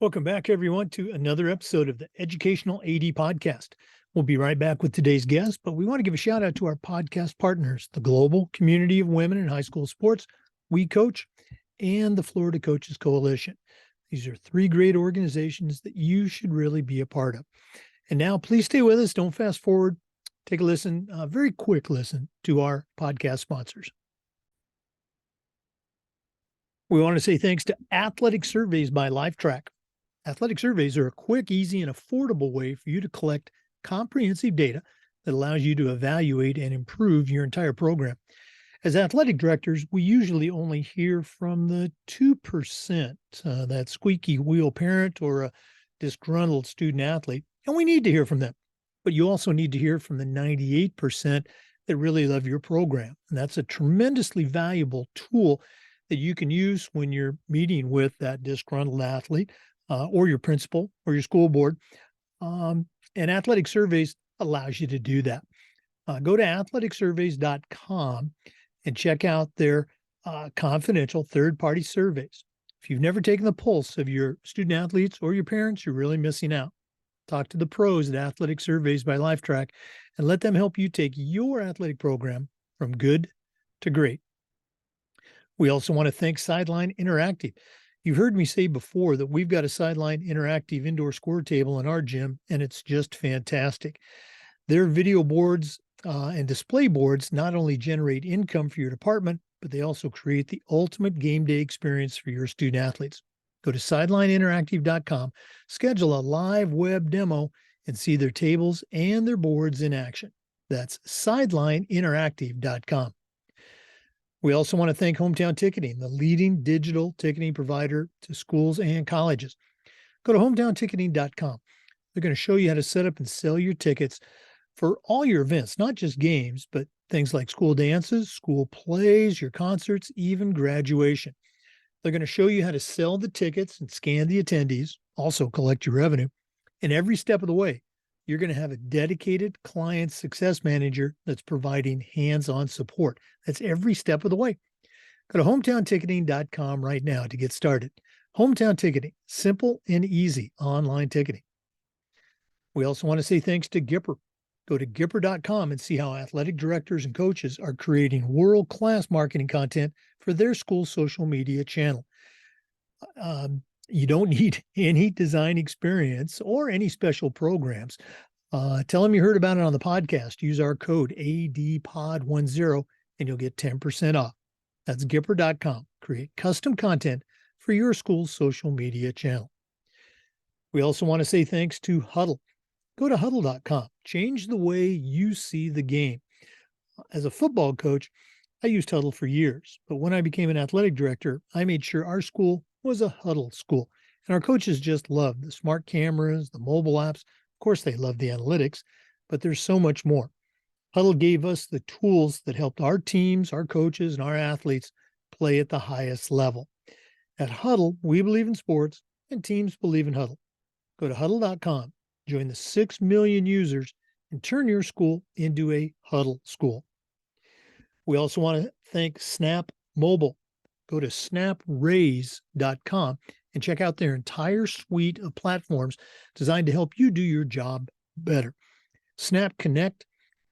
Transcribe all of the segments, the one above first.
Welcome back, everyone, to another episode of the Educational AD Podcast. We'll be right back with today's guest, but we want to give a shout out to our podcast partners, the Global Community of Women in High School Sports, We Coach, and the Florida Coaches Coalition. These are three great organizations that you should really be a part of. And now, please stay with us. Don't fast forward. Take a listen, a very quick listen to our podcast sponsors. We want to say thanks to Athletic Surveys by LifeTrack. Athletic surveys are a quick, easy, and affordable way for you to collect comprehensive data that allows you to evaluate and improve your entire program. As athletic directors, we usually only hear from the 2%, that squeaky wheel parent or a disgruntled student athlete, and we need to hear from them. But you also need to hear from the 98% that really love your program. And that's a tremendously valuable tool that you can use when you're meeting with that disgruntled athlete, or your principal or your school board. And Athletic Surveys allows you to do that. Go to athleticsurveys.com and check out their confidential third-party surveys. If you've never taken the pulse of your student athletes or your parents, you're really missing out. Talk to the pros at Athletic Surveys by LifeTrack and let them help you take your athletic program from good to great. We also want to thank Sideline Interactive. You've heard me say before that we've got a Sideline Interactive indoor score table in our gym, and it's just fantastic. Their video boards and display boards not only generate income for your department, but they also create the ultimate game day experience for your student athletes. Go to sidelineinteractive.com, schedule a live web demo, and see their tables and their boards in action. That's sidelineinteractive.com. We also want to thank Hometown Ticketing, the leading digital ticketing provider to schools and colleges. Go to hometownticketing.com. They're going to show you how to set up and sell your tickets for all your events, not just games, but things like school dances, school plays, your concerts, even graduation. They're going to show you how to sell the tickets and scan the attendees, also collect your revenue. And every step of the way, you're going to have a dedicated client success manager that's providing hands-on support. That's every step of the way. Go to hometownticketing.com right now to get started. Hometown Ticketing, simple and easy online ticketing. We also want to say thanks to Gipper. Go to Gipper.com and see how athletic directors and coaches are creating world-class marketing content for their school social media channel. You don't need any design experience or any special programs. Tell them you heard about it on the podcast. Use our code ADPOD10 and you'll get 10% off. That's Gipper.com. Create custom content for your school's social media channel. We also want to say thanks to Huddle. Go to huddle.com. Change the way you see the game. As a football coach, I used Huddle for years, but when I became an athletic director, I made sure our school was a Huddle school. And our coaches just loved the smart cameras, the mobile apps. Of course, they love the analytics, but there's so much more. Huddle gave us the tools that helped our teams, our coaches, and our athletes play at the highest level. At Huddle, we believe in sports, and teams believe in Huddle. Go to huddle.com, join the 6 million users, and turn your school into a Huddle school. We also want to thank Snap Mobile. Go to snapraise.com and check out their entire suite of platforms designed to help you do your job better. Snap Connect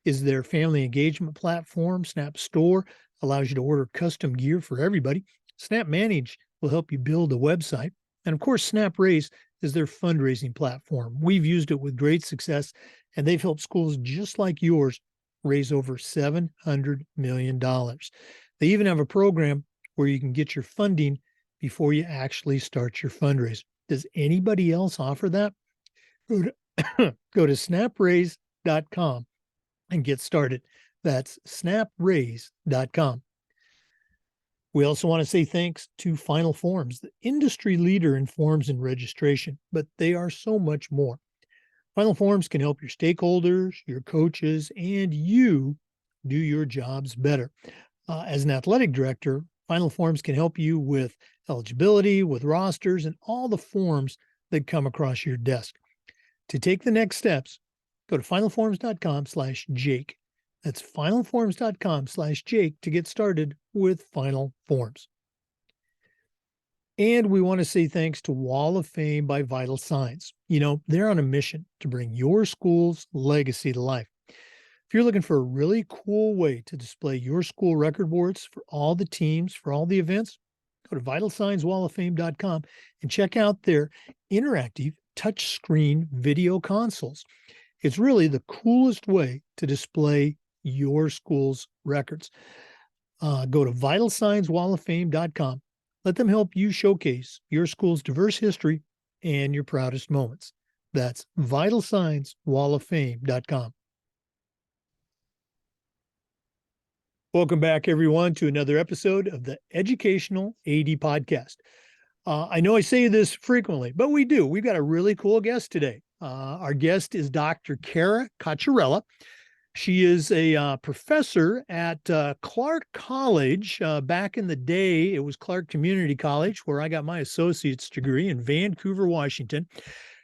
is their family engagement platform. Snap Store allows you to order custom gear for everybody. Snap Manage will help you build a website. And of course, Snap Raise is their fundraising platform. We've used it with great success, and they've helped schools just like yours raise over $700 million. They even have a program where you can get your funding before you actually start your fundraiser. Does anybody else offer that? Go to snapraise.com and get started. That's snapraise.com. We also want to say thanks to Final Forms, the industry leader in forms and registration, but they are so much more. Final Forms can help your stakeholders, your coaches, and you do your jobs better. As an athletic director, Final Forms can help you with eligibility, with rosters, and all the forms that come across your desk. To take the next steps, go to finalforms.com/Jake. That's finalforms.com/Jake to get started with Final Forms. And we want to say thanks to Wall of Fame by Vital Signs. You know, they're on a mission to bring your school's legacy to life. If you're looking for a really cool way to display your school record boards for all the teams, for all the events, go to vitalsignswalloffame.com and check out their interactive touchscreen video consoles. It's really the coolest way to display your school's records. Go to vitalsignswalloffame.com. Let them help you showcase your school's diverse history and your proudest moments. That's vitalsignswalloffame.com. Welcome back, everyone, to another episode of the Educational AD Podcast. I know I say this frequently, but we do. We've got a really cool guest today. Our guest is Dr. Cara Cocchiarella. She is a professor at Clark College. Back in the day, it was Clark Community College, where I got my associate's degree in Vancouver, Washington.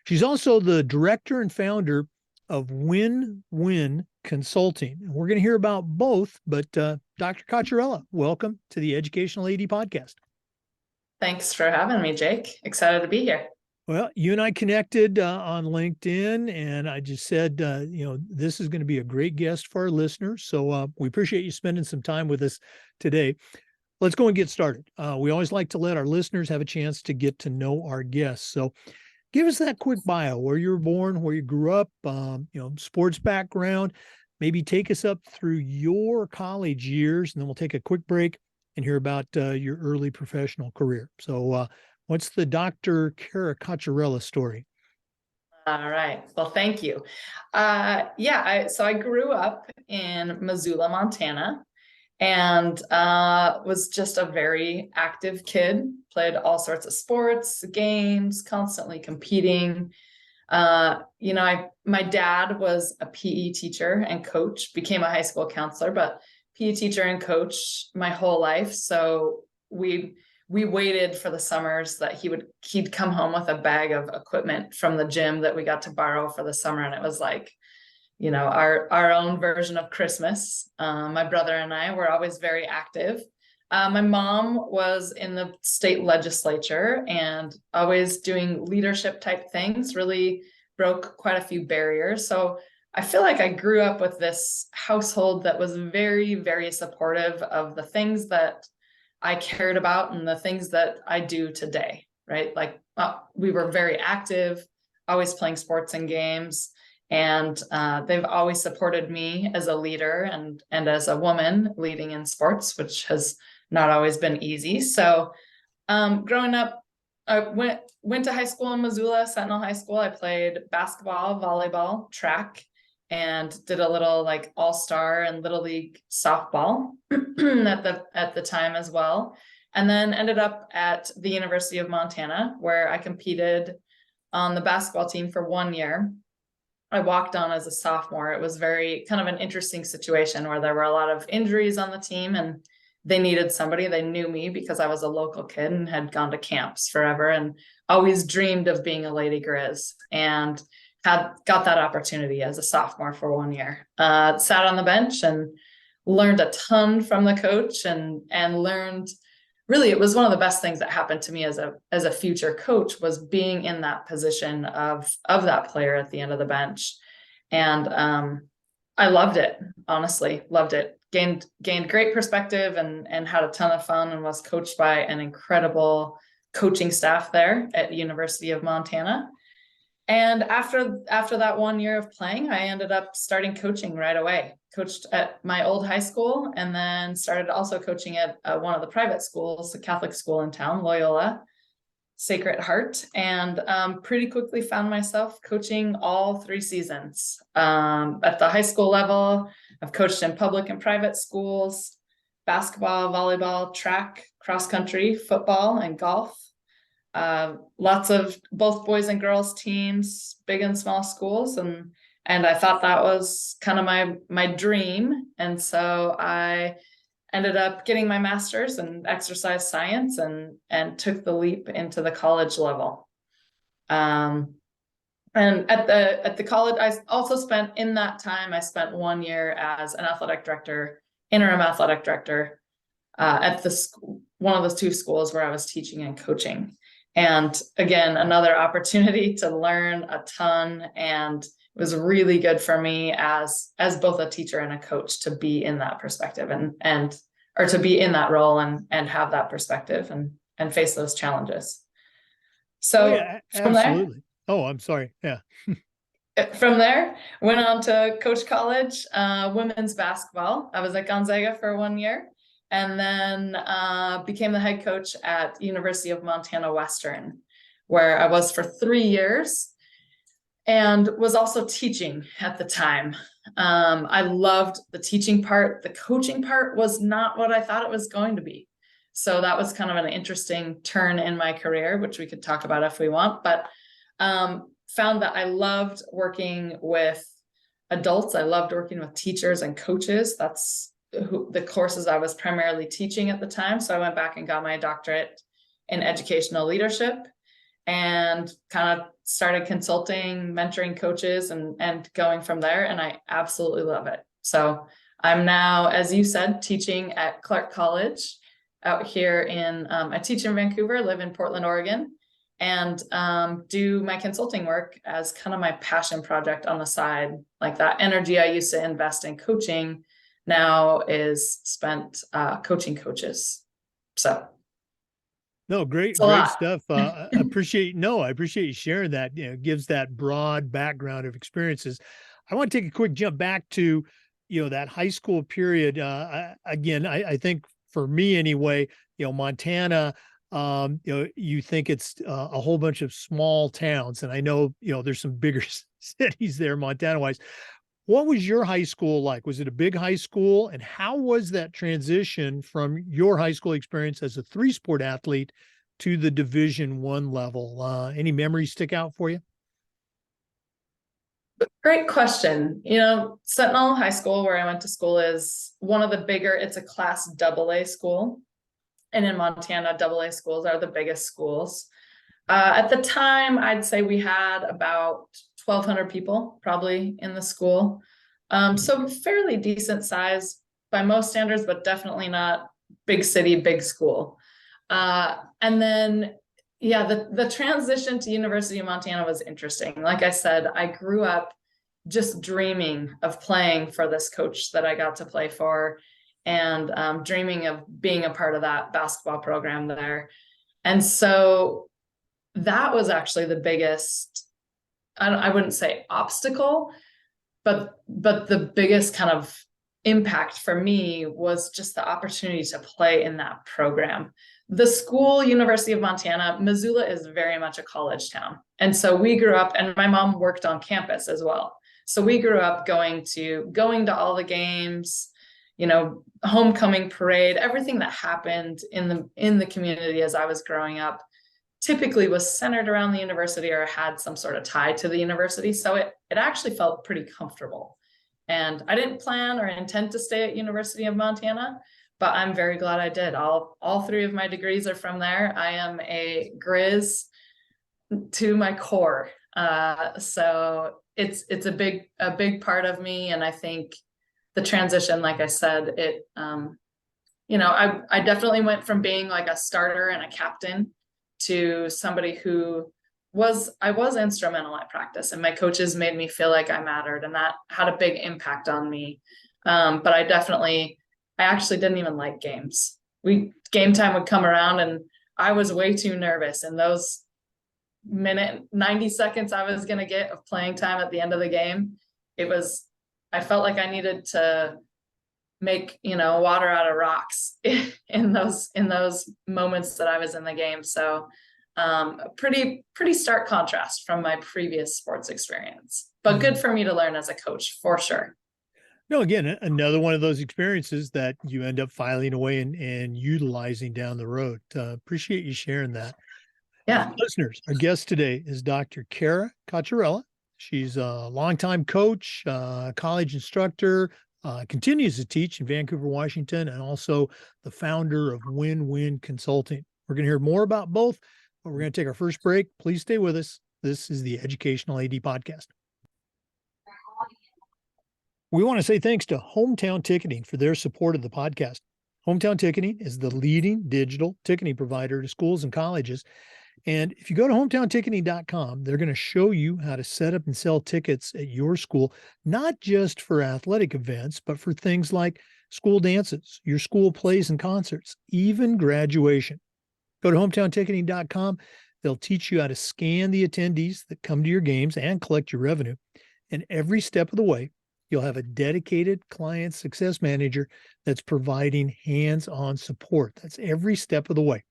She's also the director and founder of WINWIN Consulting. We're going to hear about both, but Dr. Cocchiarella, welcome to the Educational AD Podcast. Thanks for having me, Jake. Excited to be here. Well, you and I connected on LinkedIn, and I just said, this is going to be a great guest for our listeners. So we appreciate you spending some time with us today. Let's go and get started. We always like to let our listeners have a chance to get to know our guests. So give us that quick bio, where you were born, where you grew up, sports background, maybe take us up through your college years, and then we'll take a quick break and hear about your early professional career. So what's the Dr. Cara Cocchiarella story? All right. Well, thank you. So I grew up in Missoula, Montana, and was just a very active kid, played all sorts of sports, games, constantly competing. My dad was a PE teacher and coach, became a high school counselor, but PE teacher and coach my whole life. So we waited for the summers that he'd come home with a bag of equipment from the gym that we got to borrow for the summer. And it was like, our own version of Christmas. My brother and I were always very active. My mom was in the state legislature and always doing leadership type things, really broke quite a few barriers. So I feel like I grew up with this household that was very, very supportive of the things that I cared about and the things that I do today, right? Like we were very active, always playing sports and games. And they've always supported me as a leader and as a woman leading in sports, which has not always been easy. So growing up, I went to high school in Missoula, Sentinel High School. I played basketball, volleyball, track, and did a little like all-star and little league softball at the time as well. And then ended up at the University of Montana, where I competed on the basketball team for 1 year. I walked on as a sophomore. It was very kind of an interesting situation where there were a lot of injuries on the team and they needed somebody. They knew me because I was a local kid and had gone to camps forever and always dreamed of being a Lady Grizz, and got that opportunity as a sophomore for 1 year. Sat on the bench and learned a ton from the coach and learned, really, it was one of the best things that happened to me as a future coach, was being in that position of that player at the end of the bench. And I loved it, honestly, loved it. Gained great perspective and had a ton of fun, and was coached by an incredible coaching staff there at University of Montana. And after that 1 year of playing, I ended up starting coaching right away. Coached at my old high school, and then started also coaching at one of the private schools, the Catholic school in town, Loyola Sacred Heart, and pretty quickly found myself coaching all 3 seasons. At the high school level, I've coached in public and private schools, basketball, volleyball, track, cross country, football, and golf. Lots of both boys and girls teams, big and small schools, and I thought that was kind of my dream. And so I ended up getting my master's in exercise science and took the leap into the college level. And at the college, I also spent, in that time, I spent 1 year as an athletic director, interim athletic director, at the school, one of those two schools where I was teaching and coaching. And again, another opportunity to learn a ton, and it was really good for me as both a teacher and a coach to be in that perspective and or to be in that role and have that perspective and face those challenges. So yeah, from there, absolutely. Oh, I'm sorry. Yeah. from there, went on to coach college, women's basketball. I was at Gonzaga for 1 year, and then became the head coach at University of Montana Western, where I was for 3 years, and was also teaching at the time. I loved the teaching part. The coaching part was not what I thought it was going to be. So that was kind of an interesting turn in my career, which we could talk about if we want, but found that I loved working with adults. I loved working with teachers and coaches. That's the courses I was primarily teaching at the time. So I went back and got my doctorate in educational leadership and kind of started consulting, mentoring coaches and going from there. And I absolutely love it. So I'm now, as you said, teaching at Clark College out here I teach in Vancouver, live in Portland, Oregon, and do my consulting work as kind of my passion project on the side. Like that energy I used to invest in coaching now is spent coaching coaches. So No, it's a great lot. stuff. I appreciate you sharing that. Gives that broad background of experiences. I want to take a quick jump back to, that high school period. I think for me anyway, Montana, you think it's a whole bunch of small towns, and I know, there's some bigger cities there, Montana wise. What was your high school like? Was it a big high school? And how was that transition from your high school experience as a 3-sport athlete to the Division I level? Any memories stick out for you? Great question. Sentinel High School, where I went to school, is one of the bigger, it's a class AA school. And in Montana, AA schools are the biggest schools. At the time, I'd say we had about 1,200 people probably in the school. So fairly decent size by most standards, but definitely not big city, big school. And then, yeah, the transition to University of Montana was interesting. Like I said, I grew up just dreaming of playing for this coach that I got to play for, and dreaming of being a part of that basketball program there. And so that was actually the biggest, I wouldn't say obstacle, but the biggest kind of impact for me was just the opportunity to play in that program. The school, University of Montana, Missoula is very much a college town. And so we grew up, and my mom worked on campus as well. So we grew up going to all the games, homecoming parade, everything that happened in the community as I was growing up typically was centered around the university or had some sort of tie to the university. So it actually felt pretty comfortable. And I didn't plan or intend to stay at University of Montana, but I'm very glad I did. All 3 of my degrees are from there. I am a Grizz to my core. So it's a big part of me. And I think the transition, like I said, I definitely went from being like a starter and a captain to somebody who I was instrumental at practice, and my coaches made me feel like I mattered, and that had a big impact on me. But I actually didn't even like games. Game time would come around and I was way too nervous. And those 90 seconds I was going to get of playing time at the end of the game, I felt like I needed to make, water out of rocks in those moments that I was in the game. So pretty stark contrast from my previous sports experience, but good for me to learn as a coach for sure. No, again, another one of those experiences that you end up filing away and utilizing down the road. Appreciate you sharing that. Yeah. Listeners, our guest today is Dr. Cara Cocchiarella. She's a longtime coach, college instructor, continues to teach in Vancouver, Washington, and also the founder of WINWIN Consulting. We're going to hear more about both, but we're going to take our first break. Please stay with us. This is the Educational AD Podcast. We want to say thanks to Hometown Ticketing for their support of the podcast. Hometown Ticketing is the leading digital ticketing provider to schools and colleges. And if you go to hometownticketing.com, they're going to show you how to set up and sell tickets at your school, not just for athletic events, but for things like school dances, your school plays and concerts, even graduation. Go to hometownticketing.com. They'll teach you how to scan the attendees that come to your games and collect your revenue. And every step of the way, you'll have a dedicated client success manager that's providing hands-on support. That's every step of the way.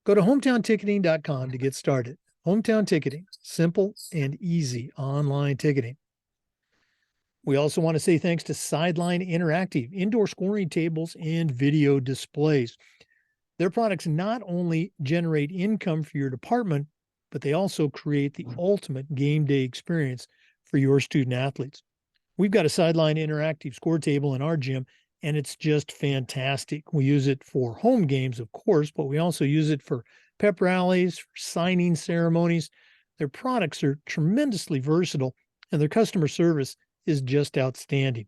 Go to hometownticketing.com to get started. Hometown Ticketing, simple and easy online ticketing. We also want to say thanks to Sideline Interactive, indoor scoring tables and video displays. Their products not only generate income for your department, but they also create the ultimate game day experience for your student athletes. We've got a Sideline Interactive score table in our gym, and it's just fantastic. We use it for home games, of course, but we also use it for pep rallies, for signing ceremonies. Their products are tremendously versatile, and their customer service is just outstanding.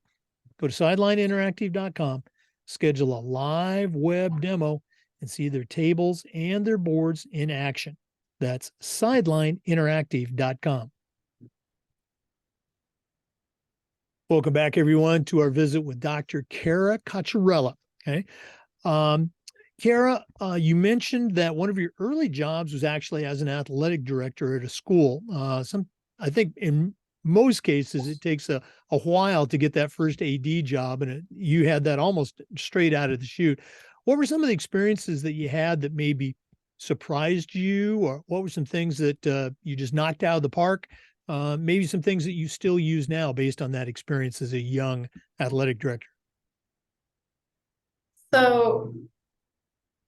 Go to sidelineinteractive.com, schedule a live web demo, and see their tables and their boards in action. That's sidelineinteractive.com. Welcome back, everyone, to our visit with Dr. Cara Cocchiarella. Okay. Cara, you mentioned that one of your early jobs was actually as an athletic director at a school. I think in most cases, it takes a while to get that first AD job, and you had that almost straight out of the chute. What were some of the experiences that you had that maybe surprised you, or what were some things that you just knocked out of the park? Maybe some things that you still use now based on that experience as a young athletic director. So,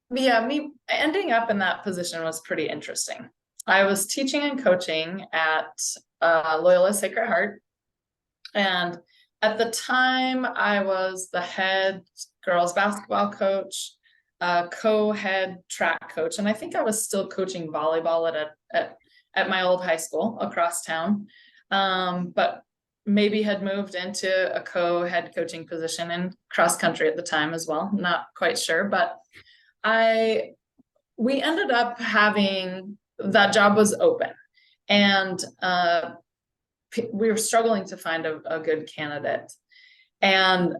yeah, me ending up in that position was pretty interesting. I was teaching and coaching at Loyola Sacred Heart. And at the time, I was the head girls basketball coach, co-head track coach. And I think I was still coaching volleyball at my old high school across town, but maybe had moved into a co-head coaching position in cross country at the time as well. Not quite sure, but we ended up having, that job was open, and we were struggling to find a good candidate. And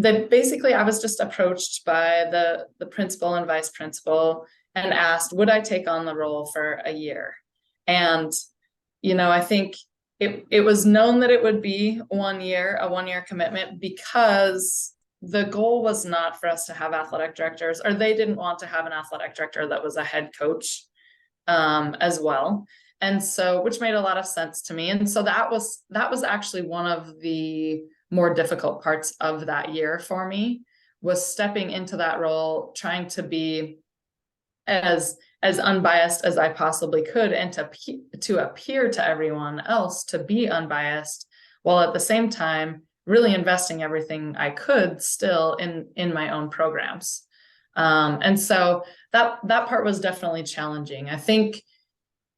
basically I was just approached by the principal and vice principal and asked, would I take on the role for a year? And, I think it was known that it would be a 1 year commitment, because the goal was not for us to have athletic directors, or they didn't want to have an athletic director that was a head coach as well. And so, which made a lot of sense to me. And so that was actually one of the more difficult parts of that year for me, was stepping into that role, trying to be as unbiased as I possibly could, and to appear to everyone else to be unbiased, while at the same time really investing everything I could still in my own programs. And so that part was definitely challenging. I think,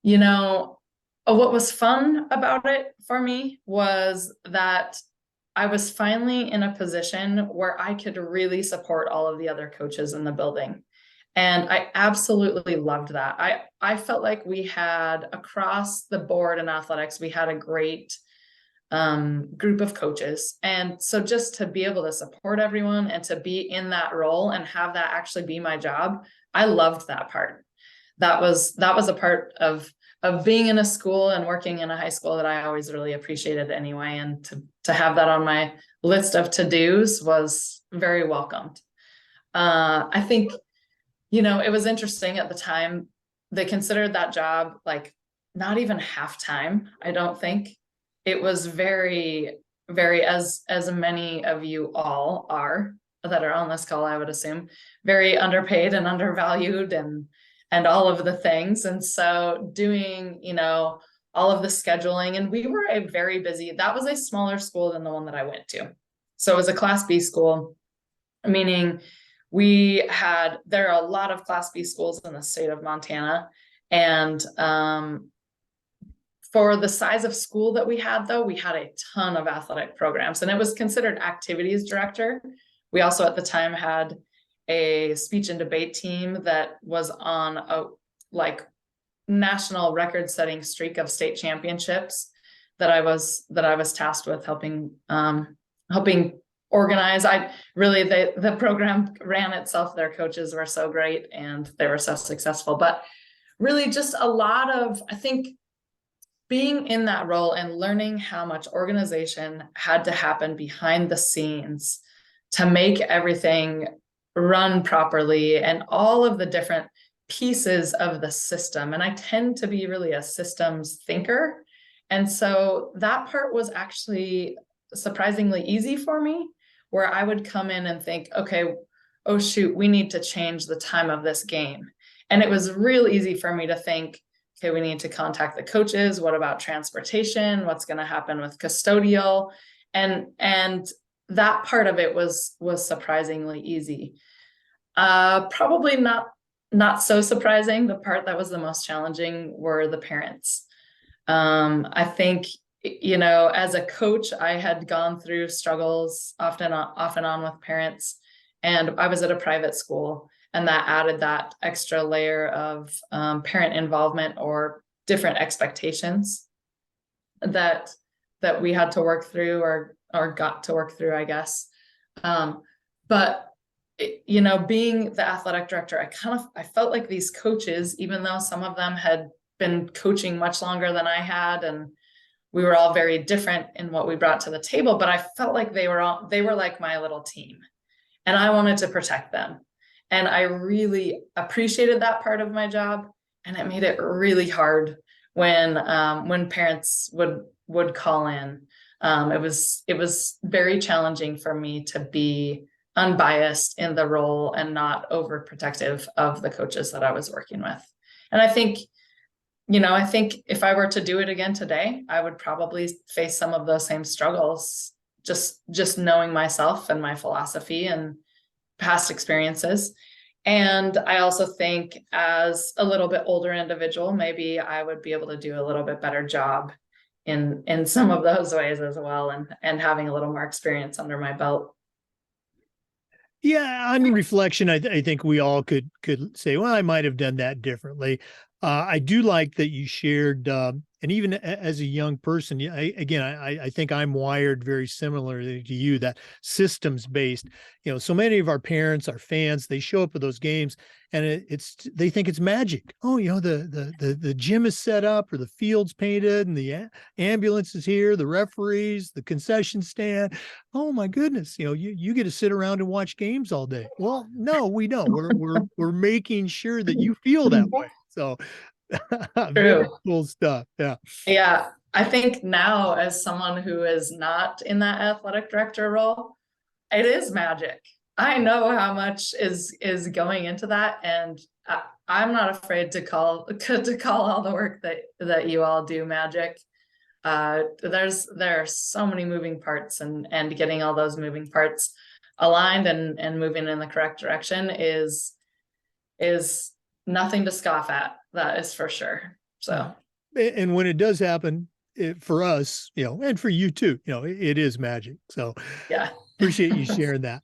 what was fun about it for me was that I was finally in a position where I could really support all of the other coaches in the building. And I absolutely loved that. I felt like we had, across the board in athletics, we had a great group of coaches. And so just to be able to support everyone and to be in that role and have that actually be my job, I loved that part. That was a part of being in a school and working in a high school that I always really appreciated anyway. And to have that on my list of to-dos was very welcomed. I think, it was interesting at the time. They considered that job like not even half-time, I don't think. It was very, very, as many of you all are that are on this call, I would assume, very underpaid and undervalued and all of the things. And so doing, all of the scheduling, and we were a very busy, that was a smaller school than the one that I went to. So it was a Class B school, meaning there are a lot of Class B schools in the state of Montana. And for the size of school that we had, though, we had a ton of athletic programs, and it was considered activities director. We also at the time had a speech and debate team that was on a like national record-setting streak of state championships that I was tasked with helping organize. I really, the program ran itself. Their coaches were so great and they were so successful, but really just a lot of, I think, being in that role and learning how much organization had to happen behind the scenes to make everything run properly and all of the different pieces of the system. And I tend to be really a systems thinker. And so that part was actually surprisingly easy for me, where I would come in and think, okay, oh shoot, we need to change the time of this game. And it was real easy for me to think, okay, we need to contact the coaches. What about transportation? What's going to happen with custodial? And that part of it was surprisingly easy. Probably not so surprising. The part that was the most challenging were the parents. I think, as a coach, I had gone through struggles off and on with parents, and I was at a private school, and that added that extra layer of parent involvement or different expectations that we had to work through or got to work through, I guess. But being the athletic director, I felt like these coaches, even though some of them had been coaching much longer than I had, and we were all very different in what we brought to the table, but I felt like they were like my little team, and I wanted to protect them. And I really appreciated that part of my job, and it made it really hard when parents would call in. It was very challenging for me to be unbiased in the role and not overprotective of the coaches that I was working with. And I think if I were to do it again today, I would probably face some of those same struggles, just knowing myself and my philosophy and past experiences. And I also think as a little bit older individual, maybe I would be able to do a little bit better job in some of those ways as well, and having a little more experience under my belt. Yeah, on reflection, I think we all could say, well, I might have done that differently. I do like that you shared, and even as a young person, I think I'm wired very similarly to you, that systems based. So many of our parents, our fans, they show up at those games, and they think it's magic. Oh, the gym is set up, or the field's painted, and the ambulance is here, the referees, the concession stand. Oh my goodness, you get to sit around and watch games all day. Well, no, we don't. We're making sure that you feel that way. So very cool stuff. Yeah. Yeah. I think now, as someone who is not in that athletic director role, it is magic. I know how much is going into that. And I'm not afraid to call all the work that you all do magic. There are so many moving parts, and getting all those moving parts aligned and moving in the correct direction is nothing to scoff at. That is for sure. So, and when it does happen, for us, and for you too, it is magic. So yeah, appreciate you sharing that.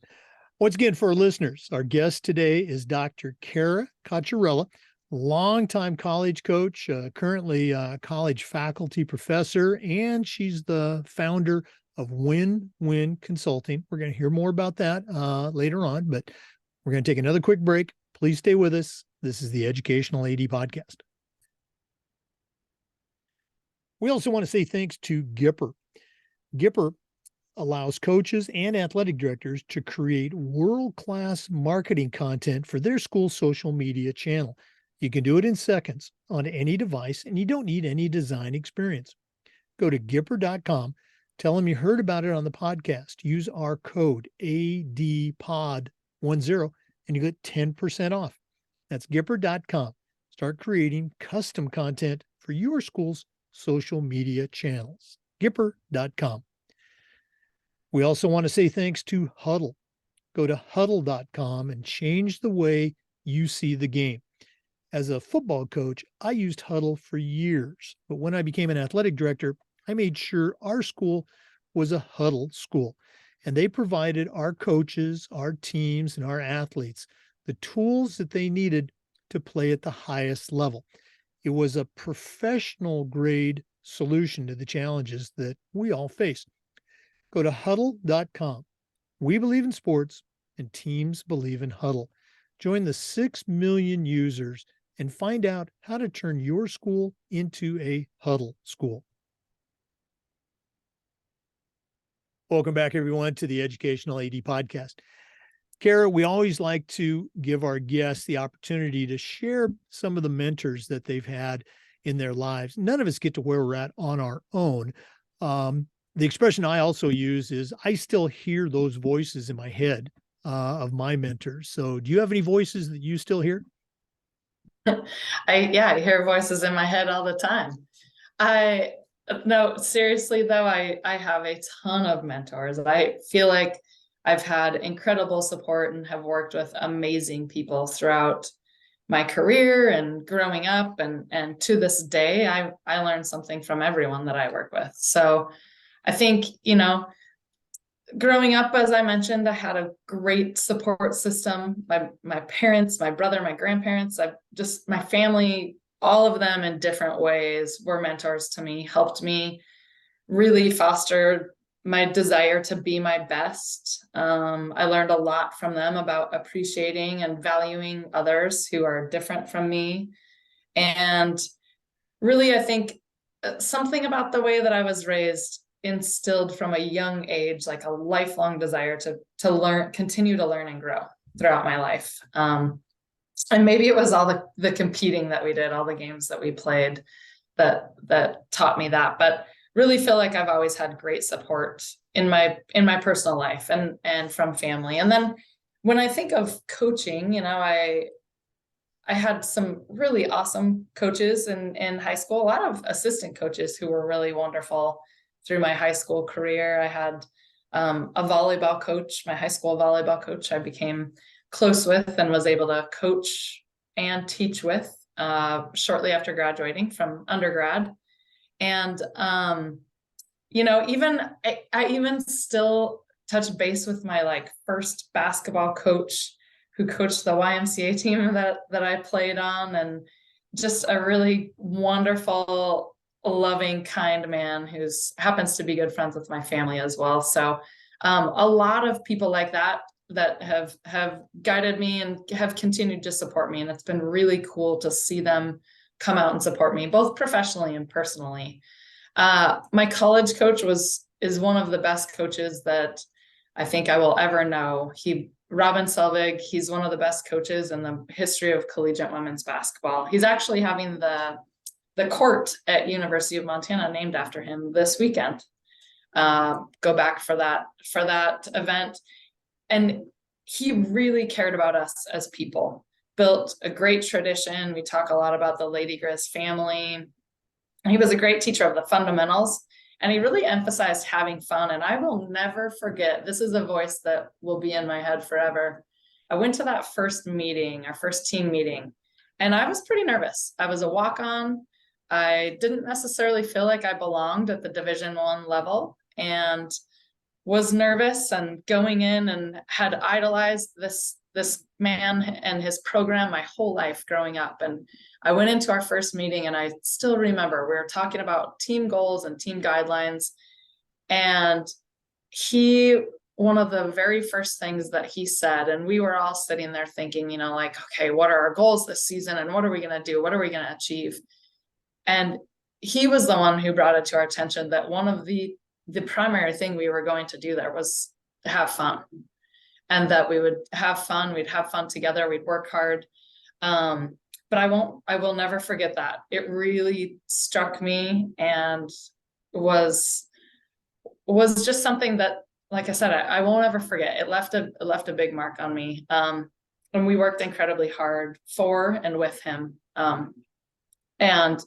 Once again, for our listeners, our guest today is Dr. Cara Cocchiarella, longtime college coach, currently college faculty professor, and she's the founder of WINWIN Consulting. We're going to hear more about that later on, but we're going to take another quick break. Please stay with us. This is the Educational AD Podcast. We also want to say thanks to Gipper. Gipper allows coaches and athletic directors to create world-class marketing content for their school social media channel. You can do it in seconds on any device, and you don't need any design experience. Go to Gipper.com, tell them you heard about it on the podcast. Use our code ADPOD10, and you get 10% off. That's Gipper.com. Start creating custom content for your school's social media channels. Gipper.com. We also want to say thanks to Huddle. Go to huddle.com and change the way you see the game. As a football coach, I used Huddle for years, but when I became an athletic director, I made sure our school was a Huddle school. And they provided our coaches, our teams, and our athletes the tools that they needed to play at the highest level. It was a professional grade solution to the challenges that we all face. Go to huddle.com. We believe in sports and teams believe in Huddle. Join the 6 million users and find out how to turn your school into a Huddle school. Welcome back, everyone, to the Educational AD Podcast. Cara, we always like to give our guests the opportunity to share some of the mentors that they've had in their lives. None of us get to where we're at on our own. The expression I also use is I still hear those voices in my head of my mentors. So do you have any voices that you still hear? I hear voices in my head all the time. No, seriously though, I have a ton of mentors. I feel like I've had incredible support and have worked with amazing people throughout my career and growing up, and to this day, I learn something from everyone that I work with. So I think, growing up, as I mentioned, I had a great support system. My parents, my brother, my grandparents, my family, all of them in different ways were mentors to me, helped me really foster my desire to be my best. I learned a lot from them about appreciating and valuing others who are different from me. And really, I think something about the way that I was raised instilled from a young age, like a lifelong desire to learn, continue to learn and grow throughout my life. And maybe it was all the competing that we did, all the games that we played that taught me that, but really feel like I've always had great support in my personal life and from family. And then when I think of coaching, I had some really awesome coaches in high school, a lot of assistant coaches who were really wonderful through my high school career. I had a volleyball coach, my high school volleyball coach I became close with and was able to coach and teach with shortly after graduating from undergrad. And, even I even still touch base with my first basketball coach who coached the YMCA team that I played on, and just a really wonderful, loving, kind man who's happens to be good friends with my family as well. So a lot of people like that have guided me and have continued to support me. And it's been really cool to see them come out and support me, both professionally and personally. My college coach is one of the best coaches that I think I will ever know. Robin Selvig, he's one of the best coaches in the history of collegiate women's basketball. He's actually having the court at University of Montana named after him this weekend. Go back for that event. And he really cared about us as people, built a great tradition. We talk a lot about the Lady Grizz family. And he was a great teacher of the fundamentals. And he really emphasized having fun. And I will never forget, this is a voice that will be in my head forever. I went to that first meeting, our first team meeting, and I was pretty nervous. I was a walk-on. I didn't necessarily feel like I belonged at the Division I level, and was nervous and going in and had idolized this man and his program my whole life growing up. And I went into our first meeting, and I still remember we were talking about team goals and team guidelines. And one of the very first things that he said, and we were all sitting there thinking, okay, what are our goals this season? And what are we going to do? What are we going to achieve? And he was the one who brought it to our attention that one of the primary thing we were going to do there was have fun, and that we would have fun. We'd have fun together. We'd work hard. But I will never forget that. It really struck me and was just something that, like I said, I won't ever forget. It left a big mark on me. And we worked incredibly hard for and with him. And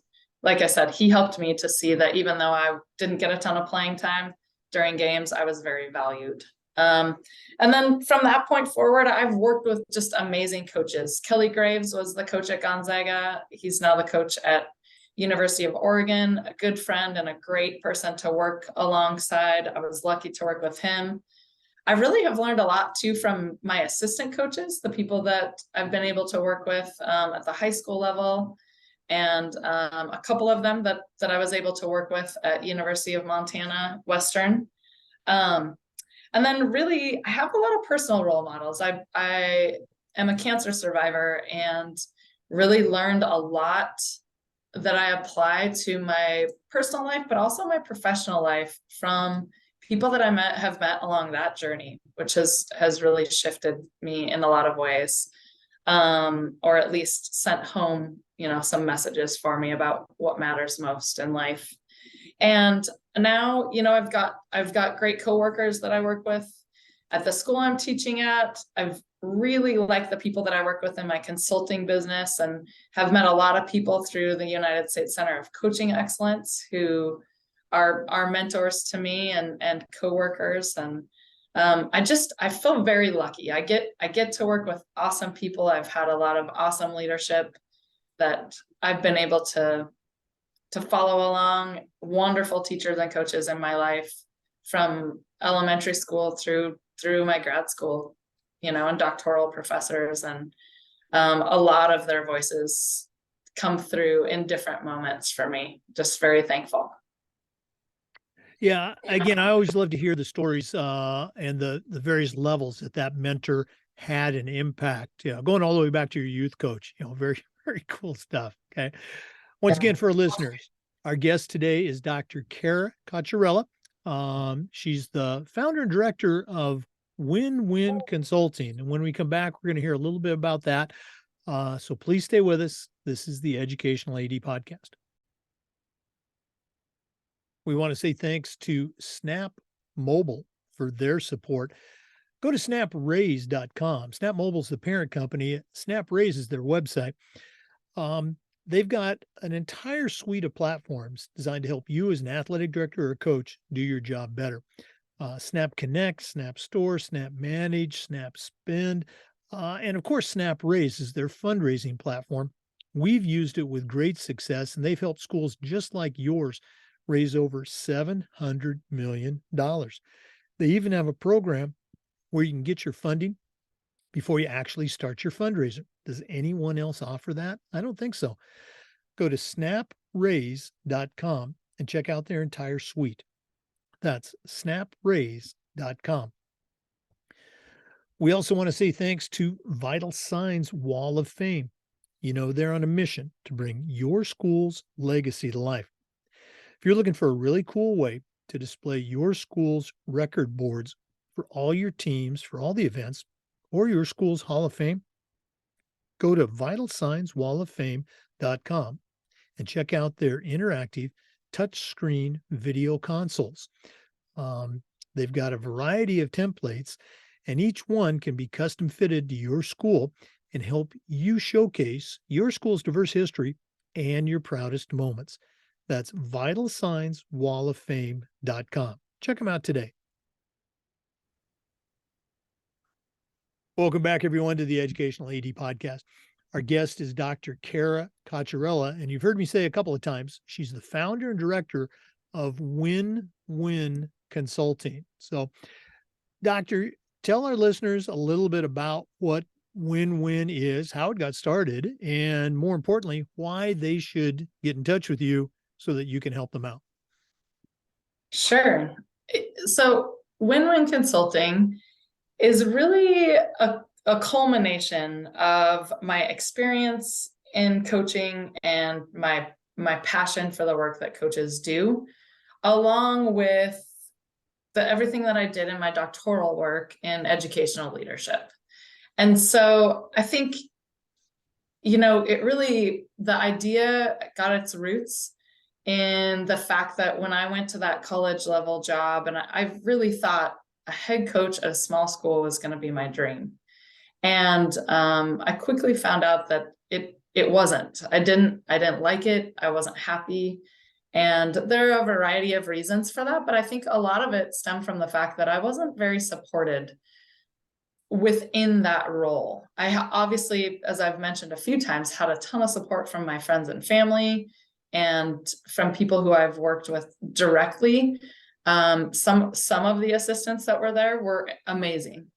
like I said, he helped me to see that even though I didn't get a ton of playing time during games, I was very valued. And then from that point forward, I've worked with just amazing coaches. Kelly Graves was the coach at Gonzaga. He's now the coach at University of Oregon, a good friend and a great person to work alongside. I was lucky to work with him. I really have learned a lot too from my assistant coaches, the people that I've been able to work with at the high school level, and a couple of them that I was able to work with at University of Montana Western. And then really, I have a lot of personal role models. I am a cancer survivor and really learned a lot that I apply to my personal life, but also my professional life from people that have met along that journey, which has really shifted me in a lot of ways, or at least sent home, some messages for me about what matters most in life. And now, I've got great coworkers that I work with at the school I'm teaching at. I've really liked the people that I work with in my consulting business, and have met a lot of people through the United States Center of Coaching Excellence who are mentors to me and coworkers. And I feel very lucky. I get to work with awesome people. I've had a lot of awesome leadership that I've been able to follow along, wonderful teachers and coaches in my life, from elementary school through my grad school, and doctoral professors. And a lot of their voices come through in different moments for me. Just very thankful. Yeah. Again, I always love to hear the stories and the various levels that mentor had an impact. Going all the way back to your youth coach, very, very cool stuff. Okay. Once again, for our listeners, our guest today is Dr. Cara Cocchiarella. She's the founder and director of WINWIN Consulting. And when we come back, we're going to hear a little bit about that. So please stay with us. This is the Educational AD Podcast. We want to say thanks to Snap Mobile for their support. Go to snapraise.com. Snap Mobile is the parent company. SnapRaise is their website. They've got an entire suite of platforms designed to help you as an athletic director or a coach do your job better. Snap Connect, Snap Store, Snap Manage, Snap Spend, and of course, Snap Raise is their fundraising platform. We've used it with great success, and they've helped schools just like yours raise over $700 million. They even have a program where you can get your funding before you actually start your fundraiser. Does anyone else offer that? I don't think so. Go to snapraise.com and check out their entire suite. That's snapraise.com. We also want to say thanks to Vital Signs Wall of Fame. They're on a mission to bring your school's legacy to life. If you're looking for a really cool way to display your school's record boards for all your teams, for all the events, or your school's Hall of Fame, go to vitalsignswalloffame.com and check out their interactive touchscreen video consoles. They've got a variety of templates, and each one can be custom fitted to your school and help you showcase your school's diverse history and your proudest moments. That's vitalsignswalloffame.com. Check them out today. Welcome back, everyone, to the Educational AD Podcast. Our guest is Dr. Cara Cocchiarella, and you've heard me say a couple of times, she's the founder and director of WINWIN Consulting. So, Doctor, tell our listeners a little bit about what WINWIN is, how it got started, and more importantly, why they should get in touch with you so that you can help them out. Sure. So WINWIN Consulting is really a culmination of my experience in coaching and my passion for the work that coaches do, along with everything that I did in my doctoral work in educational leadership. And so I think, the idea got its roots in the fact that when I went to that college level job, and I really thought a head coach at a small school was going to be my dream. And I quickly found out that it wasn't. I didn't like it. I wasn't happy. And there are a variety of reasons for that, but I think a lot of it stemmed from the fact that I wasn't very supported within that role. I obviously, as I've mentioned a few times, had a ton of support from my friends and family and from people who I've worked with directly. Some of the assistants that were there were amazing.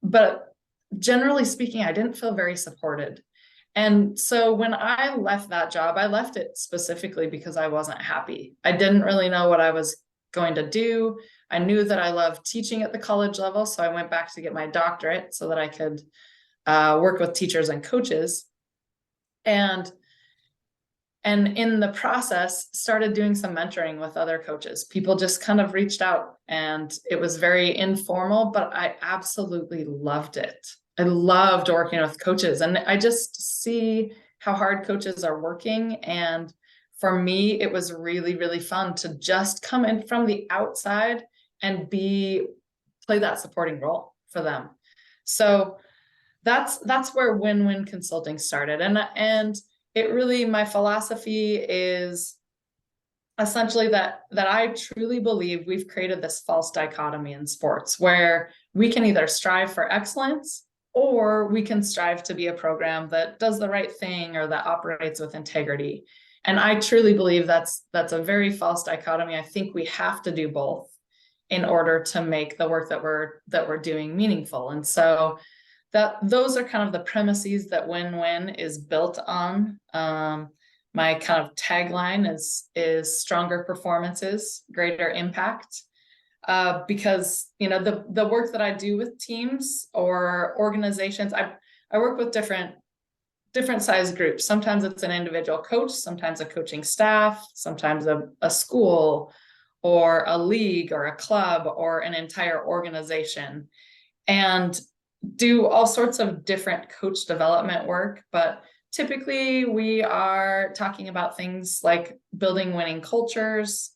But generally speaking, I didn't feel very supported. And so when I left that job, I left it specifically because I wasn't happy. I didn't really know what I was going to do. I knew that I loved teaching at the college level, so I went back to get my doctorate so that I could work with teachers and coaches. And in the process, started doing some mentoring with other coaches. People just kind of reached out, and it was very informal, but I absolutely loved it. I loved working with coaches, and I just see how hard coaches are working. And for me, it was really, really fun to just come in from the outside and play that supporting role for them. So that's where WINWIN Consulting started. And it really, my philosophy is essentially that I truly believe we've created this false dichotomy in sports where we can either strive for excellence or we can strive to be a program that does the right thing or that operates with integrity. And I truly believe that's a very false dichotomy. I think we have to do both in order to make the work that we're doing meaningful. And so those are kind of the premises that WINWIN is built on. My kind of tagline is stronger performances, greater impact. Because the work that I do with teams or organizations, I work with different size groups. Sometimes it's an individual coach, sometimes a coaching staff, sometimes a school or a league or a club or an entire organization, and do all sorts of different coach development work. But typically we are talking about things like building winning cultures,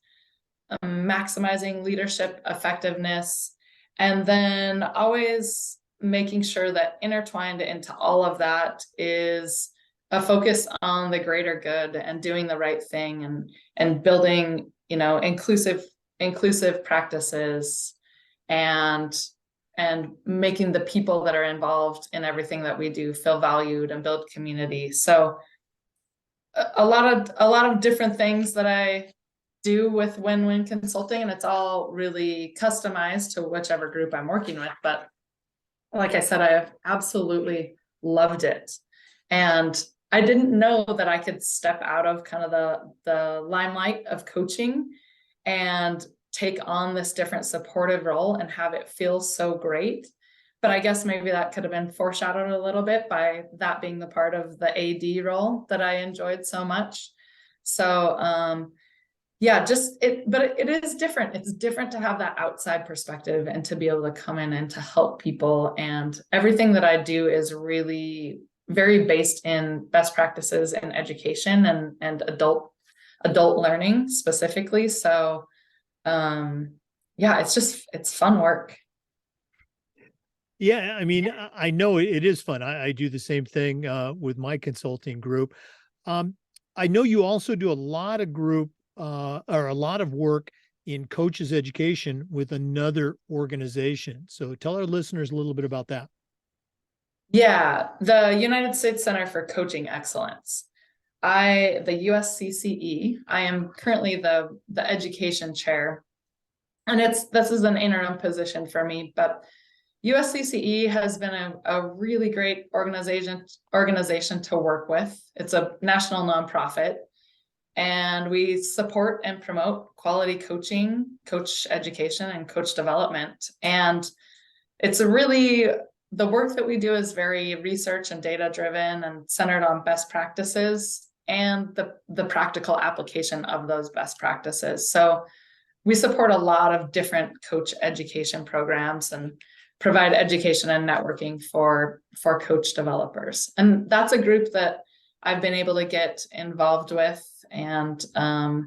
maximizing leadership effectiveness, and then always making sure that intertwined into all of that is a focus on the greater good and doing the right thing and building, inclusive practices and making the people that are involved in everything that we do feel valued and build community. So a lot of different things that I do with WINWIN Consulting, and it's all really customized to whichever group I'm working with. But like I said, I have absolutely loved it. And I didn't know that I could step out of kind of the limelight of coaching and take on this different supportive role and have it feel so great. But I guess maybe that could have been foreshadowed a little bit by that being the part of the AD role that I enjoyed so much. So but it is different. It's different to have that outside perspective and to be able to come in and to help people. And everything that I do is really very based in best practices in education and adult learning specifically. So it's fun work. Yeah, I mean, I know it is fun. I do the same thing with my consulting group. I know you also do a lot of or a lot of work in coaches education with another organization. So tell our listeners a little bit about that. Yeah, the United States Center for Coaching Excellence. The USCCE, I am currently the education chair, and this is an interim position for me, but USCCE has been a really great organization to work with. It's a national nonprofit, and we support and promote quality coaching, coach education, and coach development. And the work that we do is very research and data driven and centered on best practices and the practical application of those best practices. So we support a lot of different coach education programs and provide education and networking for coach developers. And that's a group that I've been able to get involved with and have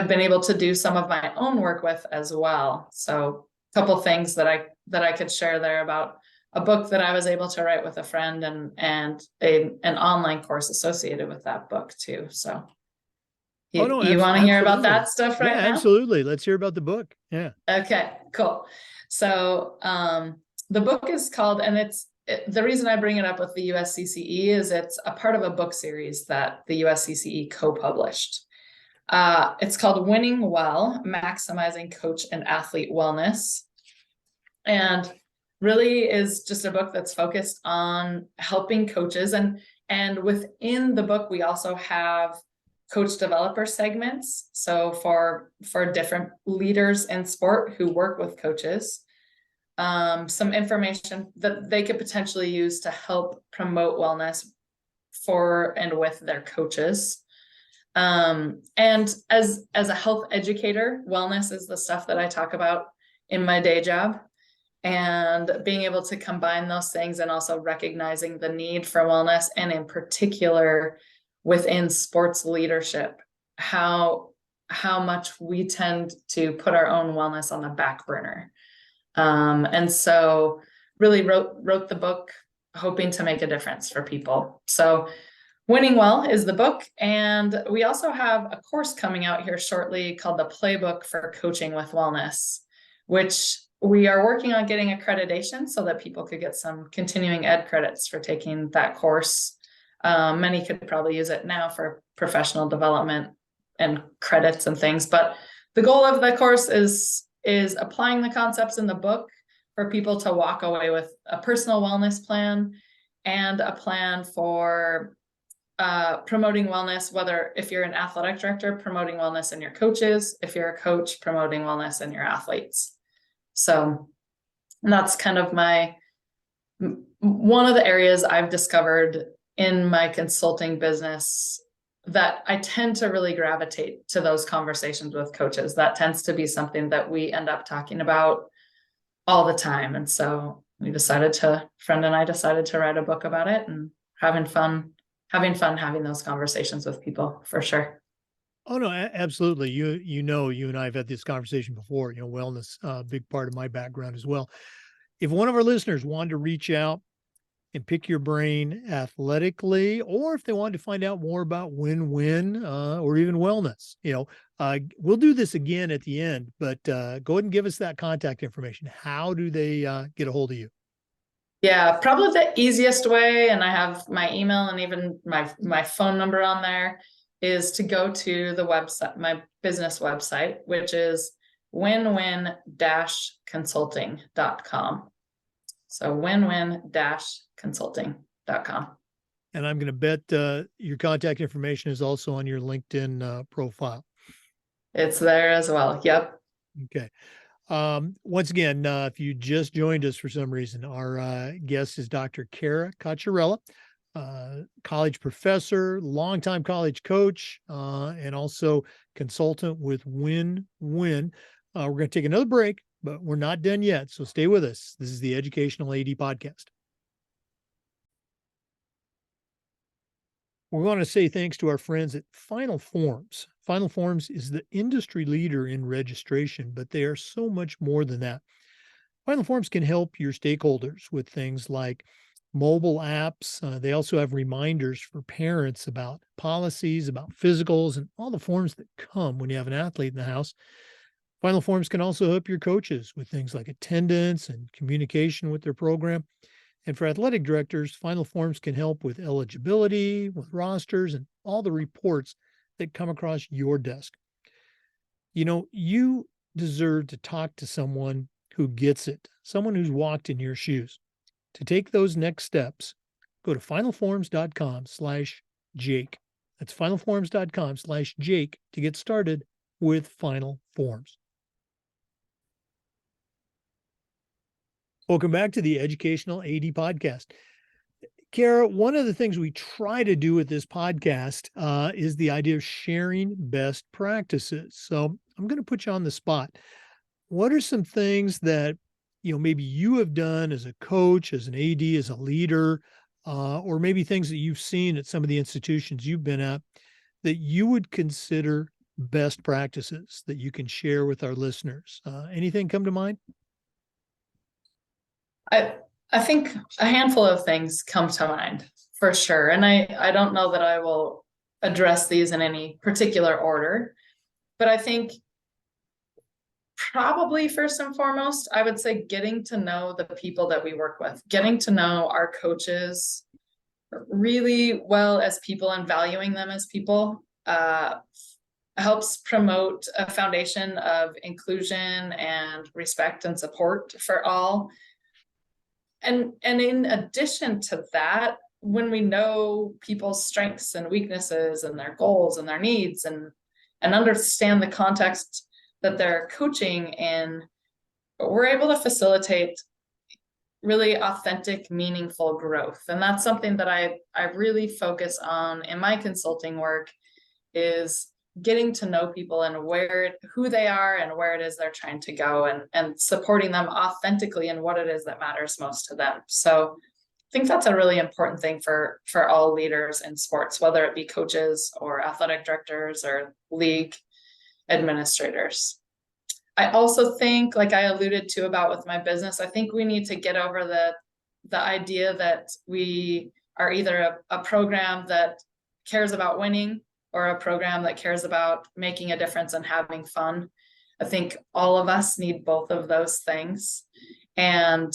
been able to do some of my own work with as well. So a couple things that I could share there about a book that I was able to write with a friend and an online course associated with that book too. So you want to hear about that stuff right now? Absolutely. Let's hear about the book. Yeah. Okay, cool. So the book is called, and the reason I bring it up with the USCCE is it's a part of a book series that the USCCE co-published. It's called Winning Well, Maximizing Coach and Athlete Wellness. And really is just a book that's focused on helping coaches. And within the book, we also have coach developer segments. So for different leaders in sport who work with coaches, some information that they could potentially use to help promote wellness for and with their coaches. And as a health educator, wellness is the stuff that I talk about in my day job. And being able to combine those things and also recognizing the need for wellness, and in particular within sports leadership, how much we tend to put our own wellness on the back burner. And so really wrote the book hoping to make a difference for people. So Winning Well is the book. And we also have a course coming out here shortly called the Playbook for Coaching with Wellness, which we are working on getting accreditation so that people could get some continuing ed credits for taking that course. Many could probably use it now for professional development and credits and things. But the goal of the course is applying the concepts in the book for people to walk away with a personal wellness plan and a plan for promoting wellness, whether if you're an athletic director, promoting wellness in your coaches, if you're a coach, promoting wellness in your athletes. So that's kind of one of the areas I've discovered in my consulting business that I tend to really gravitate to those conversations with coaches. That tends to be something that we end up talking about all the time. And so friend and I decided to write a book about it, and having fun having those conversations with people, for sure. Oh no, absolutely. You and I have had this conversation before. Wellness, a big part of my background as well. If one of our listeners wanted to reach out and pick your brain athletically, or if they wanted to find out more about WINWIN or even wellness, we'll do this again at the end. But go ahead and give us that contact information. How do they get a hold of you? Yeah, probably the easiest way, and I have my email and even my phone number on there, is to go to the website, my business website, which is winwin-consulting.com. So winwin-consulting.com. And I'm going to bet your contact information is also on your LinkedIn profile. It's there as well. Yep. Okay. Once again, if you just joined us for some reason, our guest is Dr. Cara Cocchiarella, college professor, longtime college coach, and also consultant with WINWIN. We're going to take another break, but we're not done yet. So stay with us. This is the Educational AD Podcast. We're going to say thanks to our friends at Final Forms. Final Forms is the industry leader in registration, but they are so much more than that. Final Forms can help your stakeholders with things like mobile apps. They also have reminders for parents about policies, about physicals, and all the forms that come when you have an athlete in the house. Final Forms can also help your coaches with things like attendance and communication with their program. And for athletic directors, Final Forms can help with eligibility, with rosters, and all the reports that come across your desk. You deserve to talk to someone who gets it, someone who's walked in your shoes. To take those next steps, go to finalforms.com/Jake. That's finalforms.com/Jake to get started with Final Forms. Welcome back to the Educational AD Podcast. Cara, one of the things we try to do with this podcast is the idea of sharing best practices. So I'm going to put you on the spot. What are some things that maybe you have done as a coach, as an AD, as a leader, or maybe things that you've seen at some of the institutions you've been at that you would consider best practices that you can share with our listeners? Anything come to mind? I think a handful of things come to mind for sure. And I don't know that I will address these in any particular order, but I think probably first and foremost, I would say getting to know the people that we work with, getting to know our coaches really well as people and valuing them as people. I helps promote a foundation of inclusion and respect and support for all. And in addition to that, when we know people's strengths and weaknesses and their goals and their needs, and understand the context that they're coaching in, we're able to facilitate really authentic, meaningful growth. And that's something that I really focus on in my consulting work, is getting to know people and who they are and where it is they're trying to go, and supporting them authentically in what it is that matters most to them. So I think that's a really important thing for all leaders in sports, whether it be coaches or athletic directors or league administrators. I also think, like I alluded to about with my business, I think we need to get over the idea that we are either a program that cares about winning or a program that cares about making a difference and having fun. I think all of us need both of those things. And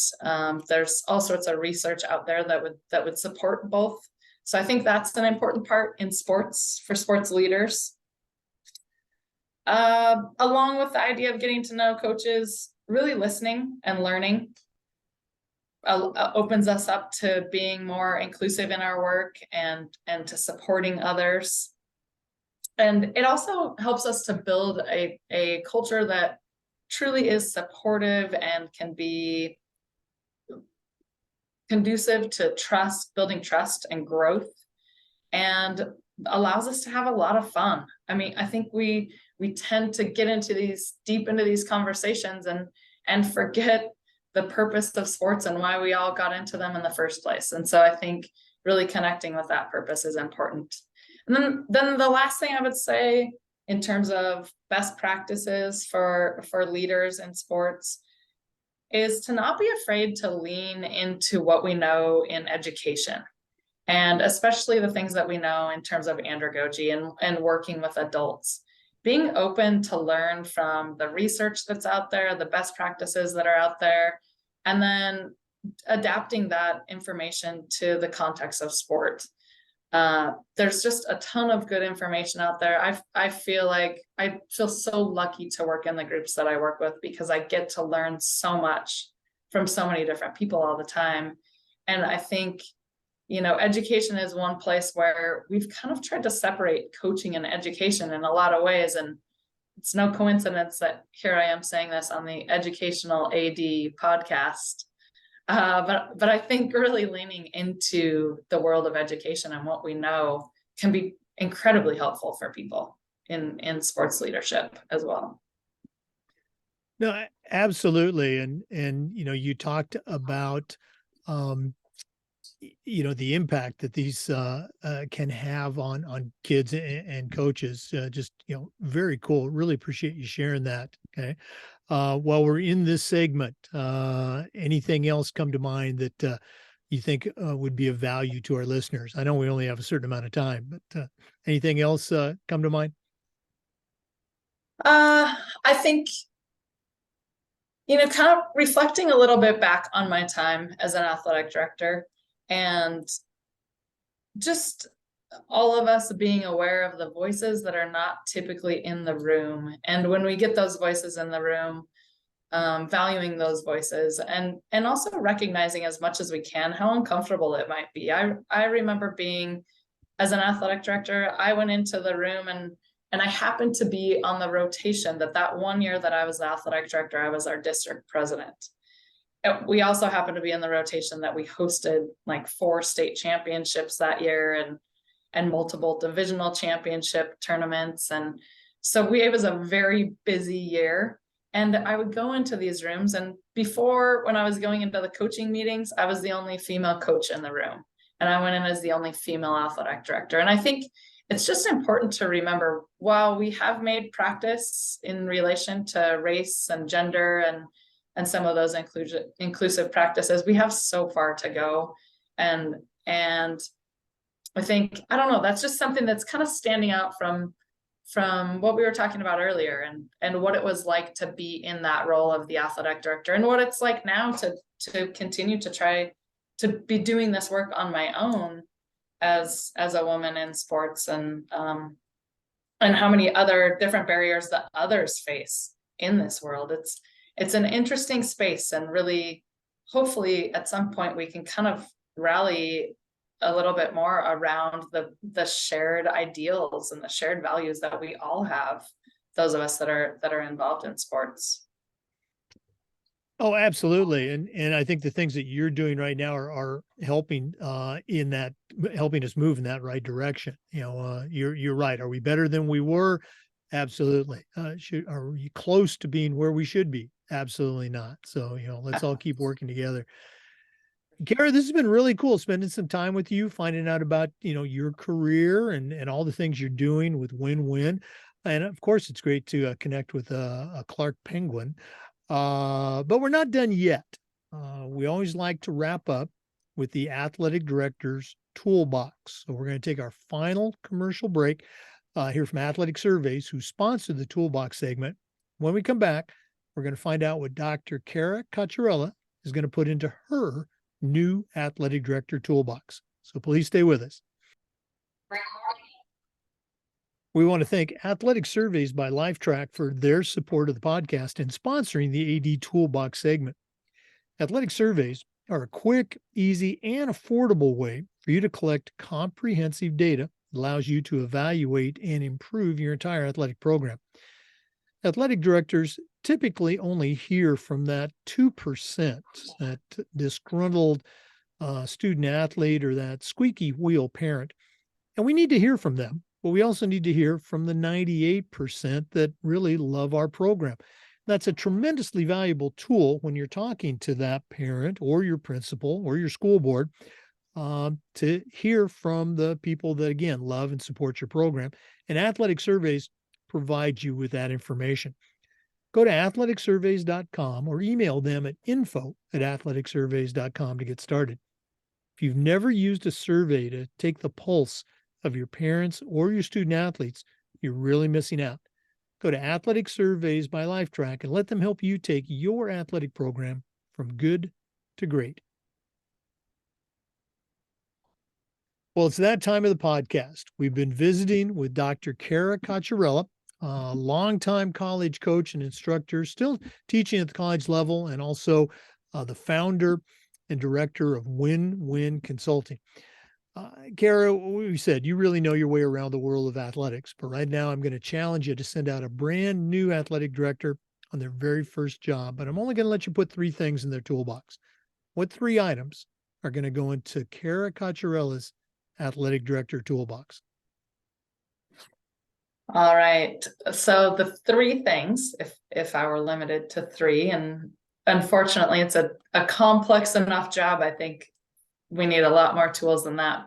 there's all sorts of research out there that would support both. So I think that's an important part in sports, for sports leaders. Along with the idea of getting to know coaches, really listening and learning opens us up to being more inclusive in our work and to supporting others. And it also helps us to build a culture that truly is supportive and can be conducive to trust, building trust and growth, and allows us to have a lot of fun. I mean, I think we tend to get deep into these conversations and forget the purpose of sports and why we all got into them in the first place. And so I think really connecting with that purpose is important. And then the last thing I would say in terms of best practices for leaders in sports is to not be afraid to lean into what we know in education, and especially the things that we know in terms of andragogy and working with adults. Being open to learn from the research that's out there, the best practices that are out there, and then adapting that information to the context of sport. There's just a ton of good information out there. I feel so lucky to work in the groups that I work with, because I get to learn so much from so many different people all the time. And I think, education is one place where we've kind of tried to separate coaching and education in a lot of ways. And it's no coincidence that here I am saying this on the Educational AD podcast. But I think really leaning into the world of education and what we know can be incredibly helpful for people in sports leadership as well. No, absolutely. And you talked about, the impact that these can have on kids and coaches. Just, very cool. Really appreciate you sharing that. Okay. While we're in this segment, anything else come to mind that you think would be of value to our listeners? I know we only have a certain amount of time, but anything else come to mind? I think, kind of reflecting a little bit back on my time as an athletic director, and just all of us being aware of the voices that are not typically in the room. And when we get those voices in the room, valuing those voices, and also recognizing as much as we can how uncomfortable it might be. I remember being, as an athletic director, I went into the room and I happened to be on the rotation that one year that I was the athletic director, I was our district president. We also happened to be in the rotation that we hosted like 4 state championships that year and multiple divisional championship tournaments. And so it was a very busy year. And I would go into these rooms, and before, when I was going into the coaching meetings, I was the only female coach in the room. And I went in as the only female athletic director. And I think it's just important to remember, while we have made practice in relation to race and gender and some of those inclusive practices, we have so far to go. And I think, I don't know, that's just something that's kind of standing out from what we were talking about earlier, and what it was like to be in that role of the athletic director, and what it's like now to continue to try to be doing this work on my own as a woman in sports. And and how many other different barriers that others face in this world. It's an interesting space, and really, hopefully at some point we can kind of rally a little bit more around the shared ideals and the shared values that we all have, those of us that are involved in sports. Oh, absolutely. And I think the things that you're doing right now are helping helping us move in that right direction. You're right. Are we better than we were? Absolutely. Are we close to being where we should be? Absolutely not. So, let's all keep working together. Cara, this has been really cool spending some time with you, finding out about, your career and all the things you're doing with WINWIN. And of course, it's great to connect with a Clark Penguin. But we're not done yet. We always like to wrap up with the athletic director's toolbox. So we're going to take our final commercial break, hear from Athletic Surveys, who sponsored the toolbox segment. When we come back, we're going to find out what Dr. Cara Cocchiarella is going to put into her new athletic director toolbox. So please stay with us. We want to thank Athletic Surveys by LifeTrack for their support of the podcast and sponsoring the AD Toolbox segment. Athletic Surveys are a quick, easy, and affordable way for you to collect comprehensive data that allows you to evaluate and improve your entire athletic program. Athletic directors typically only hear from that 2%, that disgruntled student athlete or that squeaky wheel parent. And we need to hear from them, but we also need to hear from the 98% that really love our program. That's a tremendously valuable tool when you're talking to that parent or your principal or your school board, to hear from the people that, again, love and support your program. And Athletic Surveys provide you with that information. Go to athleticsurveys.com or email them at info@athleticsurveys.com to get started. If you've never used a survey to take the pulse of your parents or your student athletes, you're really missing out. Go to Athletic Surveys by LifeTrack and let them help you take your athletic program from good to great. Well, it's that time of the podcast. We've been visiting with Dr. Cara Cocchiarella, a longtime college coach and instructor, still teaching at the college level, and also the founder and director of WINWIN Consulting. Cara, we said you really know your way around the world of athletics, but right now I'm going to challenge you to send out a brand new athletic director on their very first job, but I'm only going to let you put 3 things in their toolbox. What 3 items are going to go into Cara Cocchiarella's athletic director toolbox? All right. So the 3 things, if I were limited to 3, and unfortunately it's a complex enough job, I think we need a lot more tools than that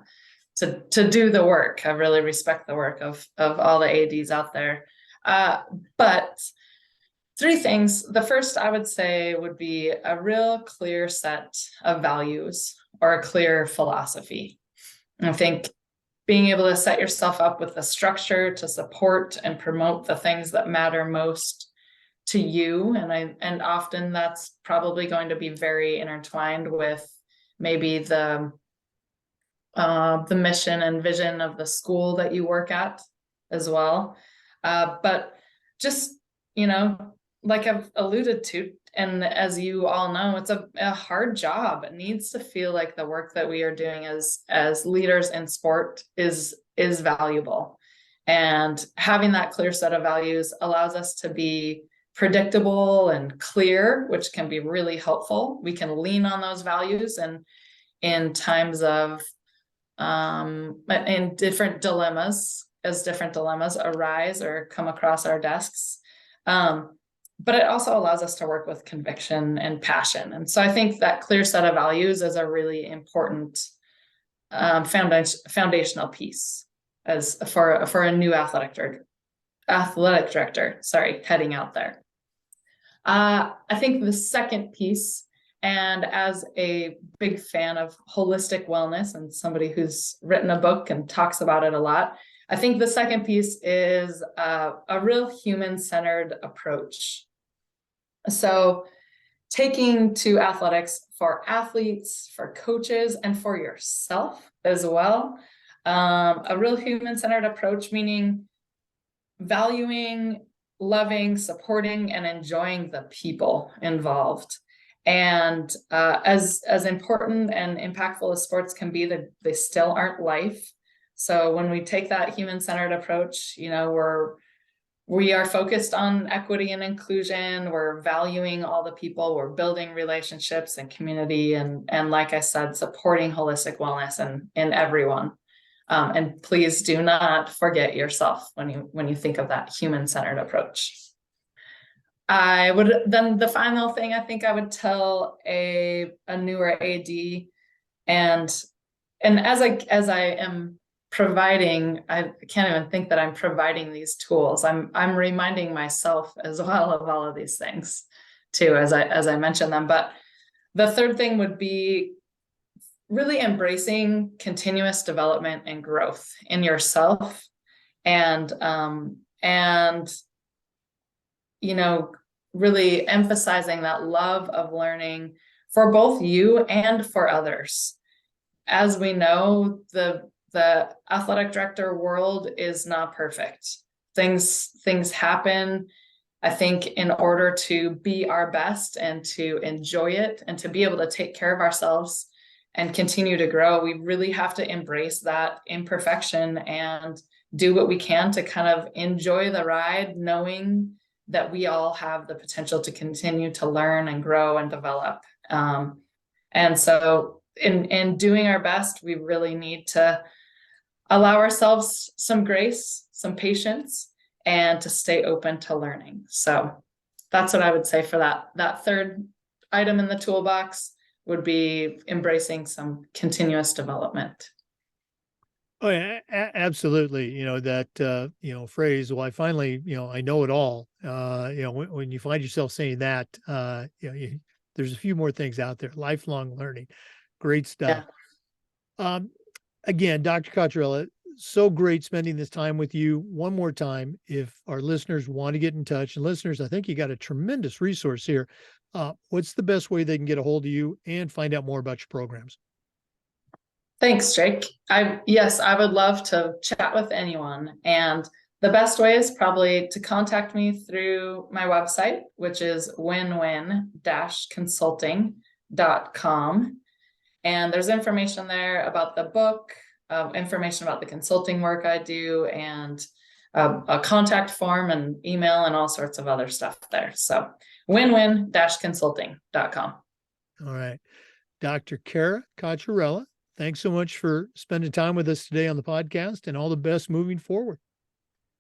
to do the work. I really respect the work of all the ADs out there. But 3 things. The first I would say would be a real clear set of values or a clear philosophy. I think being able to set yourself up with a structure to support and promote the things that matter most to you. And often that's probably going to be very intertwined with maybe the mission and vision of the school that you work at as well. But just, like I've alluded to, and as you all know, it's a hard job. It needs to feel like the work that we are doing as leaders in sport is valuable. And having that clear set of values allows us to be predictable and clear, which can be really helpful. We can lean on those values and in times of in different dilemmas, as different dilemmas arise or come across our desks. But it also allows us to work with conviction and passion. And so I think that clear set of values is a really important foundational piece as for a new athletic director, heading out there. I think the second piece, and as a big fan of holistic wellness and somebody who's written a book and talks about it a lot, I think the second piece is a real human-centered approach. So taking to athletics for athletes, for coaches, and for yourself as well, a real human-centered approach, meaning valuing, loving, supporting, and enjoying the people involved. And as important and impactful as sports can be, they still aren't life. So when we take that human-centered approach, we are focused on equity and inclusion. We're valuing all the people. We're building relationships and community, and like I said, supporting holistic wellness in everyone. And please do not forget yourself when you think of that human-centered approach. The final thing I think I would tell a newer AD, and as I am providing, I can't even think that I'm providing these tools. I'm reminding myself as well of all of these things too, as I mentioned them. But the third thing would be really embracing continuous development and growth in yourself, and really emphasizing that love of learning for both you and for others. As we know, the athletic director world is not perfect. Things happen. I think in order to be our best and to enjoy it and to be able to take care of ourselves and continue to grow, we really have to embrace that imperfection and do what we can to kind of enjoy the ride, knowing that we all have the potential to continue to learn and grow and develop. And so in doing our best, we really need to allow ourselves some grace, some patience, and to stay open to learning. So that's what I would say for that third item in the toolbox would be embracing some continuous development. Oh yeah, absolutely. That, phrase, well, I finally, I know it all. When you find yourself saying that, there's a few more things out there. Lifelong learning. Great stuff. Yeah. Again, Dr. Cocchiarella, so great spending this time with you. One more time, if our listeners want to get in touch, and listeners, I think you got a tremendous resource here. What's the best way they can get a hold of you and find out more about your programs? Thanks, Jake. Yes, I would love to chat with anyone. And the best way is probably to contact me through my website, which is winwin-consulting.com. And there's information there about the book, information about the consulting work I do, and a contact form and email and all sorts of other stuff there. So winwin-consulting.com. All right. Dr. Cara Cocchiarella, thanks so much for spending time with us today on the podcast, and all the best moving forward.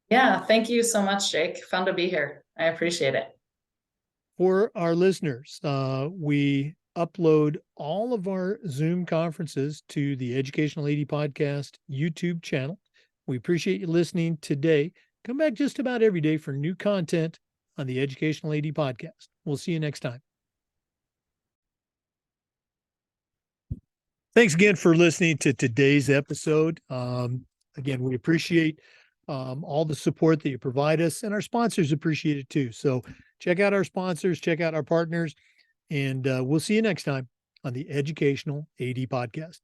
Yeah, thank you so much, Jake. Fun to be here. I appreciate it. For our listeners, we upload all of our Zoom conferences to the Educational AD Podcast YouTube channel. We appreciate you listening today. Come back just about every day for new content on the Educational AD Podcast. We'll see you next time. Thanks again for listening to today's episode. Again, we appreciate all the support that you provide us, and our sponsors appreciate it too. So check out our sponsors, check out our partners, and we'll see you next time on the Educational AD Podcast.